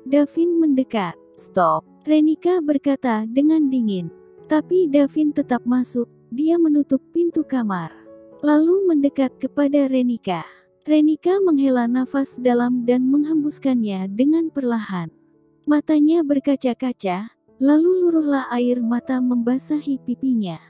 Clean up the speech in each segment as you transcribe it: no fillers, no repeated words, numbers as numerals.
Davin mendekat. "Stop," Renika berkata dengan dingin. Tapi Davin tetap masuk. Dia menutup pintu kamar, lalu mendekat kepada Renika. Renika menghela nafas dalam dan menghembuskannya dengan perlahan. Matanya berkaca-kaca, lalu luruhlah air mata membasahi pipinya.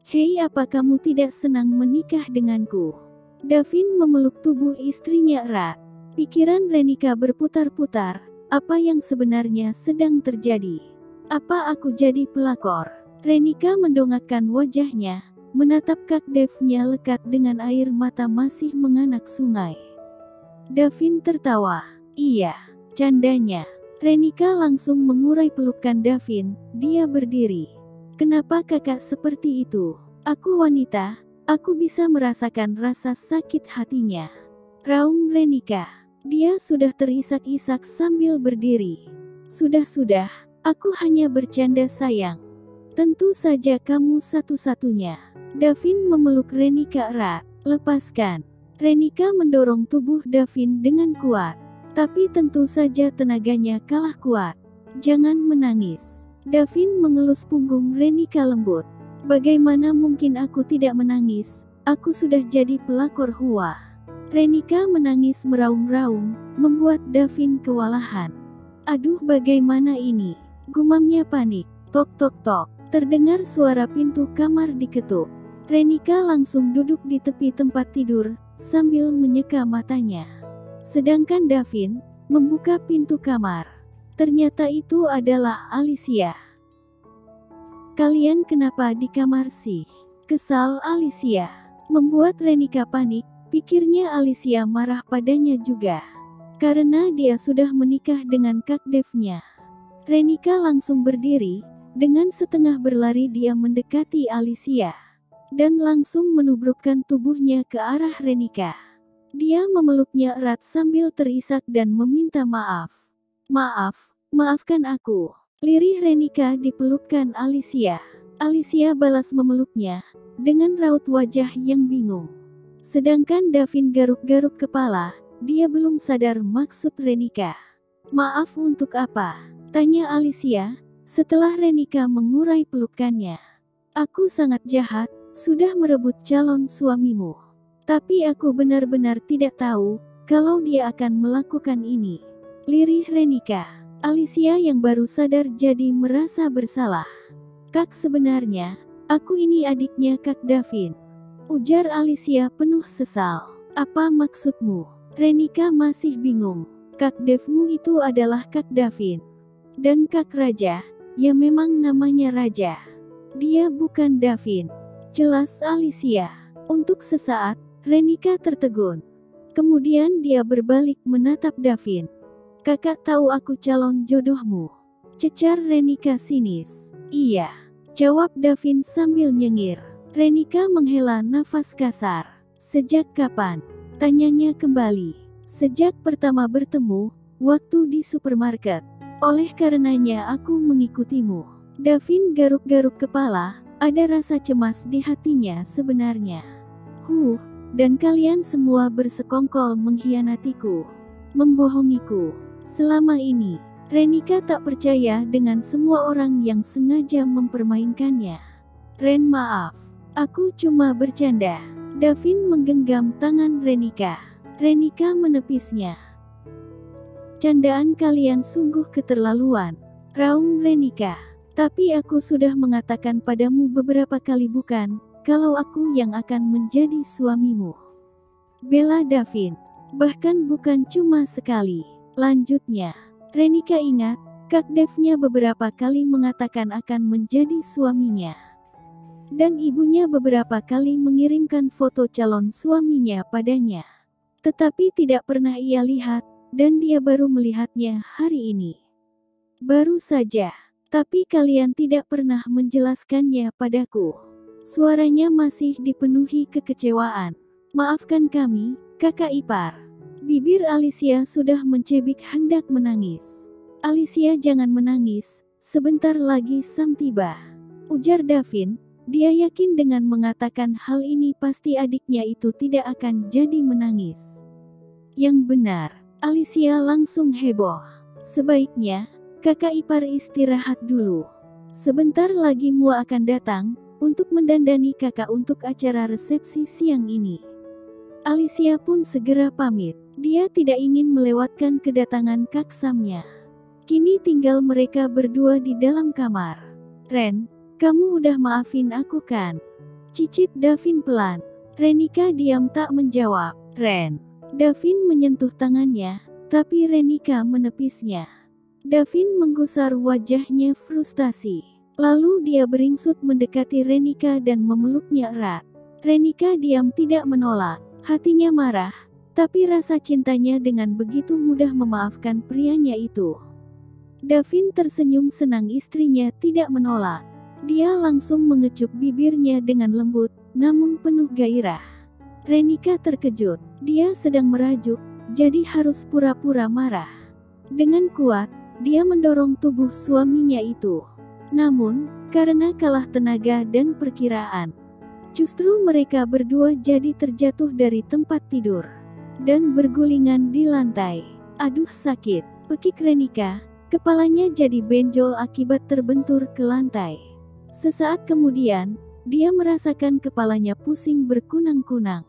"Hei, apa kamu tidak senang menikah denganku?" Davin memeluk tubuh istrinya erat. Pikiran Renika berputar-putar. Apa yang sebenarnya sedang terjadi? Apa aku jadi pelakor? Renika mendongakkan wajahnya, menatap Kak Dev-nya lekat dengan air mata masih menganak sungai. Davin tertawa. "Iya, candanya." Renika langsung mengurai pelukan Davin. Dia berdiri. "Kenapa kakak seperti itu? Aku wanita, aku bisa merasakan rasa sakit hatinya," raung Renika. Dia sudah terisak-isak sambil berdiri. "Sudah, aku hanya bercanda sayang. Tentu saja kamu satu-satunya." Davin memeluk Renika erat. "Lepaskan." Renika mendorong tubuh Davin dengan kuat. Tapi tentu saja tenaganya kalah kuat. "Jangan menangis." Davin mengelus punggung Renika lembut. "Bagaimana mungkin aku tidak menangis? Aku sudah jadi pelakor Hua." Renika menangis meraung-raung, membuat Davin kewalahan. "Aduh, bagaimana ini?" gumamnya panik. Tok tok tok. Terdengar suara pintu kamar diketuk. Renika langsung duduk di tepi tempat tidur, sambil menyeka matanya. Sedangkan Davin membuka pintu kamar. Ternyata itu adalah Alicia. "Kalian kenapa di kamar sih?" kesal Alicia. Membuat Renika panik, pikirnya Alicia marah padanya juga. Karena dia sudah menikah dengan Kak Dev-nya. Renika langsung berdiri, dengan setengah berlari dia mendekati Alicia. Dan langsung menubrukkan tubuhnya ke arah Renika. Dia memeluknya erat sambil terisak dan meminta maaf. Maafkan aku." Lirih Renika dipelukkan Alicia. Alicia balas memeluknya, dengan raut wajah yang bingung. Sedangkan Davin garuk-garuk kepala, dia belum sadar maksud Renika. "Maaf untuk apa?" tanya Alicia, setelah Renika mengurai pelukannya. "Aku sangat jahat, sudah merebut calon suamimu. Tapi aku benar-benar tidak tahu, kalau dia akan melakukan ini." Lirih Renika. Alicia yang baru sadar jadi merasa bersalah. "Kak, sebenarnya, aku ini adiknya Kak Davin," ujar Alicia penuh sesal. "Apa maksudmu?" Renika masih bingung. "Kak Devmu itu adalah Kak Davin. Dan Kak Raja, ya memang namanya Raja. Dia bukan Davin," jelas Alicia. Untuk sesaat, Renika tertegun. Kemudian dia berbalik menatap Davin. "Kakak tahu aku calon jodohmu," cecar Renika sinis. "Iya," jawab Davin sambil nyengir. Renika menghela nafas kasar. "Sejak kapan?" tanyanya kembali. "Sejak pertama bertemu, waktu di supermarket. Oleh karenanya aku mengikutimu." Davin garuk-garuk kepala, ada rasa cemas di hatinya sebenarnya. Dan kalian semua bersekongkol mengkhianatiku, membohongiku. Selama ini, Renika tak percaya dengan semua orang yang sengaja mempermainkannya. "Ren, maaf. Aku cuma bercanda." Davin menggenggam tangan Renika. Renika menepisnya. "Candaan kalian sungguh keterlaluan," raung Renika. "Tapi aku sudah mengatakan padamu beberapa kali bukan, kalau aku yang akan menjadi suamimu," bela Davin. "Bahkan bukan cuma sekali," lanjutnya. Renika ingat, Kak Dev-nya beberapa kali mengatakan akan menjadi suaminya. Dan ibunya beberapa kali mengirimkan foto calon suaminya padanya. Tetapi tidak pernah ia lihat, dan dia baru melihatnya hari ini. Baru saja. "Tapi kalian tidak pernah menjelaskannya padaku." Suaranya masih dipenuhi kekecewaan. "Maafkan kami, kakak ipar." Bibir Alicia sudah mencebik hendak menangis. "Alicia, jangan menangis, sebentar lagi Sam tiba," ujar Davin. Dia yakin dengan mengatakan hal ini pasti adiknya itu tidak akan jadi menangis. Yang benar, Alicia langsung heboh. Sebaiknya, kakak ipar istirahat dulu. Sebentar lagi Mua akan datang, untuk mendandani kakak untuk acara resepsi siang ini. Alicia pun segera pamit. Dia tidak ingin melewatkan kedatangan Kak Samnya. Kini tinggal mereka berdua di dalam kamar. Ren, kamu udah maafin aku kan? Cicit Davin pelan. Renika diam tak menjawab. Ren. Davin menyentuh tangannya, tapi Renika menepisnya. Davin menggusar wajahnya frustasi. Lalu dia beringsut mendekati Renika dan memeluknya erat. Renika diam tidak menolak. Hatinya marah, tapi rasa cintanya dengan begitu mudah memaafkan prianya itu. Davin tersenyum senang istrinya tidak menolak. Dia langsung mengecup bibirnya dengan lembut, namun penuh gairah. Renika terkejut. Dia sedang merajuk, jadi harus pura-pura marah. Dengan kuat, dia mendorong tubuh suaminya itu. Namun, karena kalah tenaga dan perkiraan, justru mereka berdua jadi terjatuh dari tempat tidur dan bergulingan di lantai. Aduh sakit, pekik Renika. Kepalanya jadi benjol akibat terbentur ke lantai. Sesaat kemudian, dia merasakan kepalanya pusing berkunang-kunang.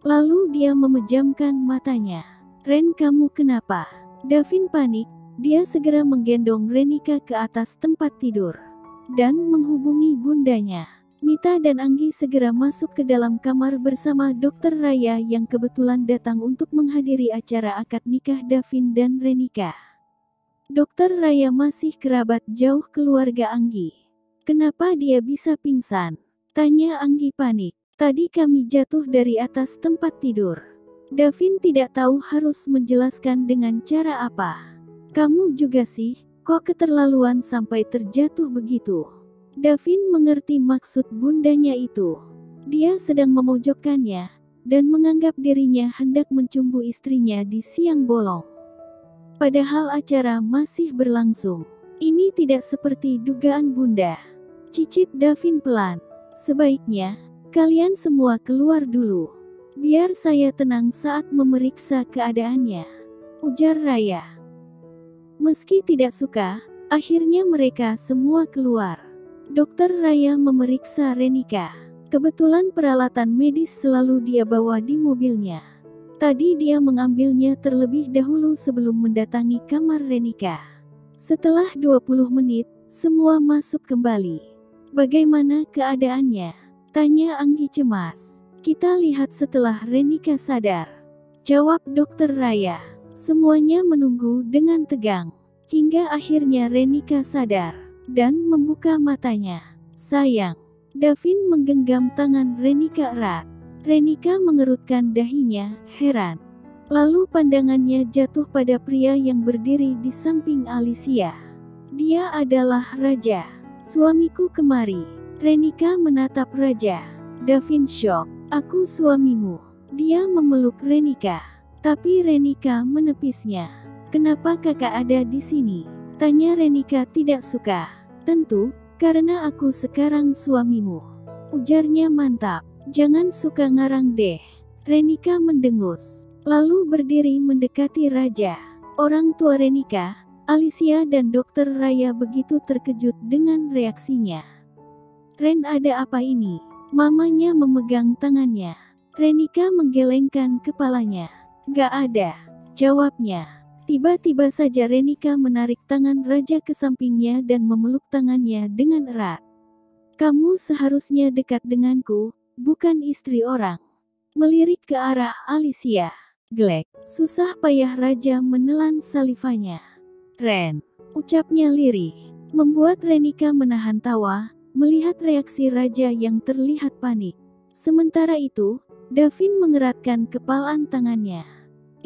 Lalu dia memejamkan matanya. Ren, kamu kenapa? Davin panik. Dia segera menggendong Renika ke atas tempat tidur dan menghubungi bundanya. Mita dan Anggi segera masuk ke dalam kamar bersama Dokter Raya yang kebetulan datang untuk menghadiri acara akad nikah Davin dan Renika. Dokter Raya masih kerabat jauh keluarga Anggi. Kenapa dia bisa pingsan? Tanya Anggi panik. Tadi kami jatuh dari atas tempat tidur. Davin tidak tahu harus menjelaskan dengan cara apa. Kamu juga sih, kok keterlaluan sampai terjatuh begitu? Davin mengerti maksud bundanya itu. Dia sedang memojokkannya, dan menganggap dirinya hendak mencumbu istrinya di siang bolong. Padahal acara masih berlangsung. Ini tidak seperti dugaan bunda. Cicit Davin pelan. Sebaiknya, kalian semua keluar dulu. Biar saya tenang saat memeriksa keadaannya, ujar Raya. Meski tidak suka, akhirnya mereka semua keluar. Dokter Raya memeriksa Renika. Kebetulan peralatan medis selalu dia bawa di mobilnya. Tadi dia mengambilnya terlebih dahulu sebelum mendatangi kamar Renika. Setelah 20 menit, semua masuk kembali. Bagaimana keadaannya? Tanya Anggi cemas. Kita lihat setelah Renika sadar, jawab Dokter Raya. Semuanya menunggu dengan tegang. Hingga akhirnya Renika sadar dan membuka matanya. Sayang. Davin menggenggam tangan Renika erat. Renika mengerutkan dahinya, heran. Lalu pandangannya jatuh pada pria yang berdiri di samping Alicia. Dia adalah Raja. Suamiku kemari. Renika menatap Raja. Davin syok. Aku suamimu. Dia memeluk Renika. Tapi Renika menepisnya. Kenapa kakak ada di sini? Tanya Renika tidak suka. Tentu, karena aku sekarang suamimu. Ujarnya mantap. Jangan suka ngarang deh. Renika mendengus, lalu berdiri mendekati Raja. Orang tua Renika, Alicia dan Dokter Raya begitu terkejut dengan reaksinya. Ren, ada apa ini? Mamanya memegang tangannya. Renika menggelengkan kepalanya. Gak ada, jawabnya. Tiba-tiba saja Renika menarik tangan Raja ke sampingnya dan memeluk tangannya dengan erat. Kamu seharusnya dekat denganku, bukan istri orang. Melirik ke arah Alicia. Glek. Susah payah Raja menelan salivanya. Ren, ucapnya lirih. Membuat Renika menahan tawa, melihat reaksi Raja yang terlihat panik. Sementara itu, Davin mengeratkan kepalan tangannya.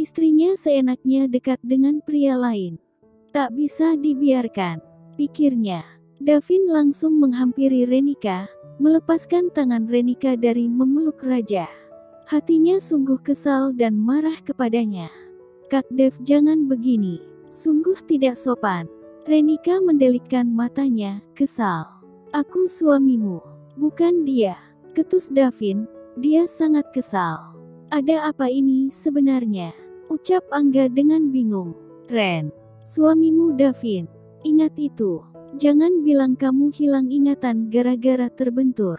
Istrinya seenaknya dekat dengan pria lain. Tak bisa dibiarkan, pikirnya. Davin langsung menghampiri Renika, melepaskan tangan Renika dari memeluk Raja. Hatinya sungguh kesal dan marah kepadanya. Kak Dev, jangan begini. Sungguh tidak sopan. Renika mendelikkan matanya, kesal. Aku suamimu, bukan dia. Ketus Davin, dia sangat kesal. Ada apa ini sebenarnya? Ucap Angga dengan bingung. Ren, Suamimu Davin. Ingat itu. Jangan bilang kamu hilang ingatan gara-gara terbentur.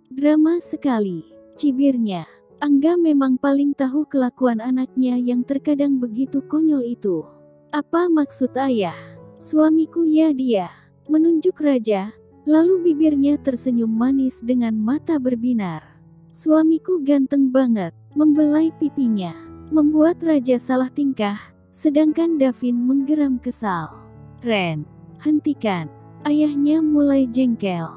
Drama sekali, cibirnya. Angga memang paling tahu kelakuan anaknya yang terkadang begitu konyol itu. Apa maksud ayah? Suamiku ya dia. Menunjuk Raja, lalu bibirnya tersenyum manis dengan mata berbinar. Suamiku ganteng banget, membelai pipinya. Membuat Raja salah tingkah, sedangkan Davin menggeram kesal. Ren, hentikan. Ayahnya mulai jengkel.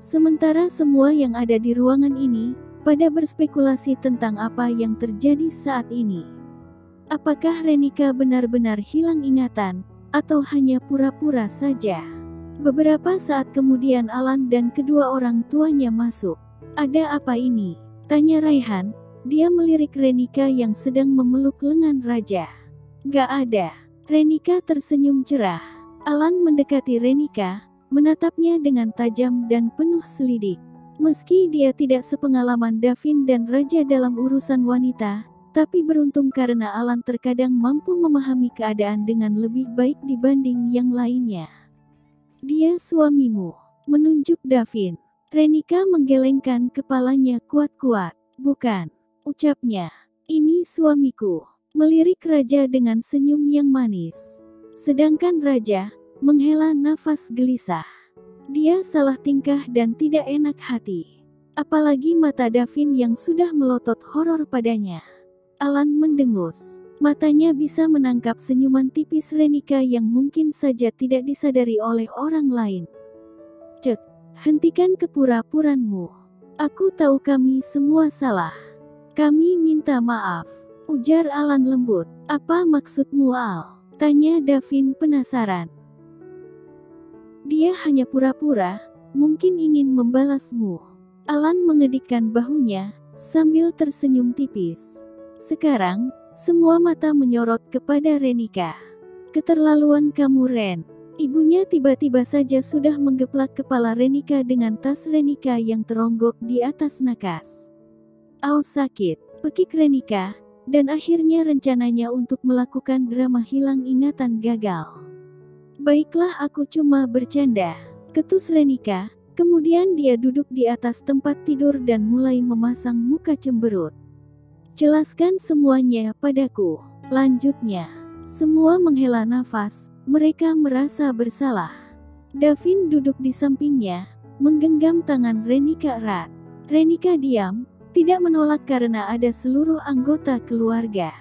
Sementara semua yang ada di ruangan ini pada berspekulasi tentang apa yang terjadi saat ini. Apakah Renika benar-benar hilang ingatan, atau hanya pura-pura saja? Beberapa saat kemudian Alan dan kedua orang tuanya masuk. Ada apa ini? Tanya Raihan. Dia melirik Renika yang sedang memeluk lengan Raja. Gak ada. Renika tersenyum cerah. Alan mendekati Renika, menatapnya dengan tajam dan penuh selidik. Meski dia tidak sepengalaman Davin dan Raja dalam urusan wanita, tapi beruntung karena Alan terkadang mampu memahami keadaan dengan lebih baik dibanding yang lainnya. Dia suamimu, menunjuk Davin. Renika menggelengkan kepalanya kuat-kuat. Bukan, ucapnya. Ini suamiku. Melirik Raja dengan senyum yang manis. Sedangkan Raja menghela nafas gelisah. Dia salah tingkah dan tidak enak hati. Apalagi mata Davin yang sudah melotot horor padanya. Alan mendengus. Matanya bisa menangkap senyuman tipis Renika yang mungkin saja tidak disadari oleh orang lain. Cek, hentikan kepura-puranmu. Aku tahu kami semua salah. Kami minta maaf. Ujar Alan lembut. Apa maksudmu Al? Tanya Davin penasaran. Dia hanya pura-pura, mungkin ingin membalasmu. Alan mengedikkan bahunya, sambil tersenyum tipis. Sekarang, semua mata menyorot kepada Renika. Keterlaluan kamu Ren. Ibunya tiba-tiba saja sudah menggeplak kepala Renika dengan tas Renika yang teronggok di atas nakas. Au sakit, pekik Renika. Dan akhirnya rencananya untuk melakukan drama hilang ingatan gagal. Baiklah aku cuma bercanda, ketus Renika. Kemudian dia duduk di atas tempat tidur dan mulai memasang muka cemberut. Jelaskan semuanya padaku, lanjutnya. Semua menghela nafas, mereka merasa bersalah. Davin duduk di sampingnya, menggenggam tangan Renika erat. Renika diam. Tidak menolak karena ada seluruh anggota keluarga.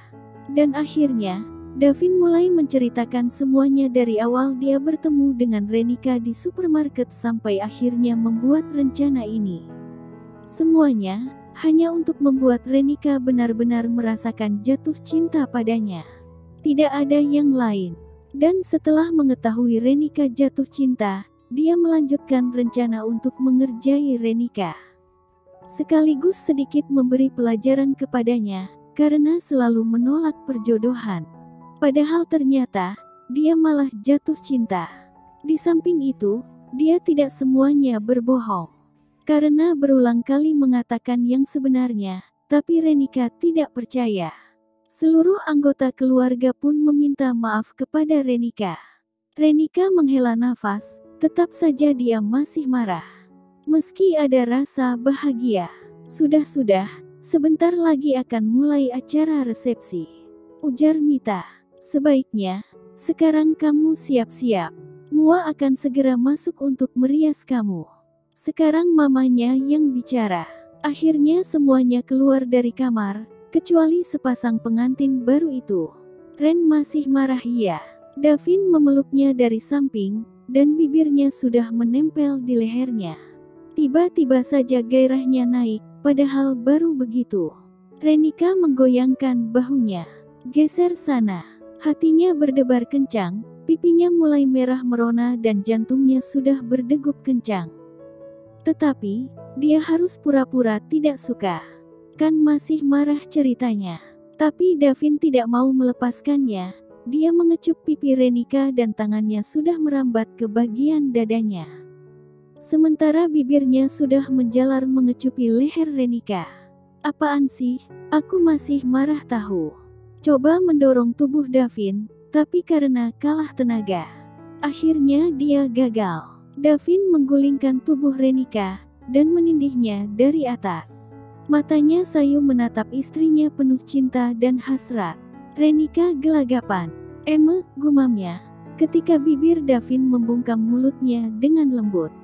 Dan akhirnya, Davin mulai menceritakan semuanya dari awal dia bertemu dengan Renika di supermarket sampai akhirnya membuat rencana ini. Semuanya, hanya untuk membuat Renika benar-benar merasakan jatuh cinta padanya. Tidak ada yang lain. Dan setelah mengetahui Renika jatuh cinta, dia melanjutkan rencana untuk mengerjai Renika. Sekaligus sedikit memberi pelajaran kepadanya, karena selalu menolak perjodohan. Padahal ternyata, dia malah jatuh cinta. Di samping itu, dia tidak semuanya berbohong. Karena berulang kali mengatakan yang sebenarnya, tapi Renika tidak percaya. Seluruh anggota keluarga pun meminta maaf kepada Renika. Renika menghela nafas, tetap saja dia masih marah. Meski ada rasa bahagia. Sudah-sudah, sebentar lagi akan mulai acara resepsi. Ujar Mita. Sebaiknya, sekarang kamu siap-siap. Mua akan segera masuk untuk merias kamu. Sekarang mamanya yang bicara. Akhirnya semuanya keluar dari kamar, kecuali sepasang pengantin baru itu. Ren masih marah iya. Davin memeluknya dari samping, dan bibirnya sudah menempel di lehernya. Tiba-tiba saja gairahnya naik, padahal baru begitu. Renika menggoyangkan bahunya. Geser sana. Hatinya berdebar kencang, pipinya mulai merah merona dan jantungnya sudah berdegup kencang. Tetapi, dia harus pura-pura tidak suka. Kan masih marah ceritanya. Tapi Davin tidak mau melepaskannya. Dia mengecup pipi Renika dan tangannya sudah merambat ke bagian dadanya. Sementara bibirnya sudah menjalar mengecupi leher Renika. Apaan sih? Aku masih marah tahu. Coba mendorong tubuh Davin, tapi karena kalah tenaga, akhirnya dia gagal. Davin menggulingkan tubuh Renika dan menindihnya dari atas. Matanya sayu menatap istrinya penuh cinta dan hasrat. Renika gelagapan. Gumamnya, ketika bibir Davin membungkam mulutnya dengan lembut.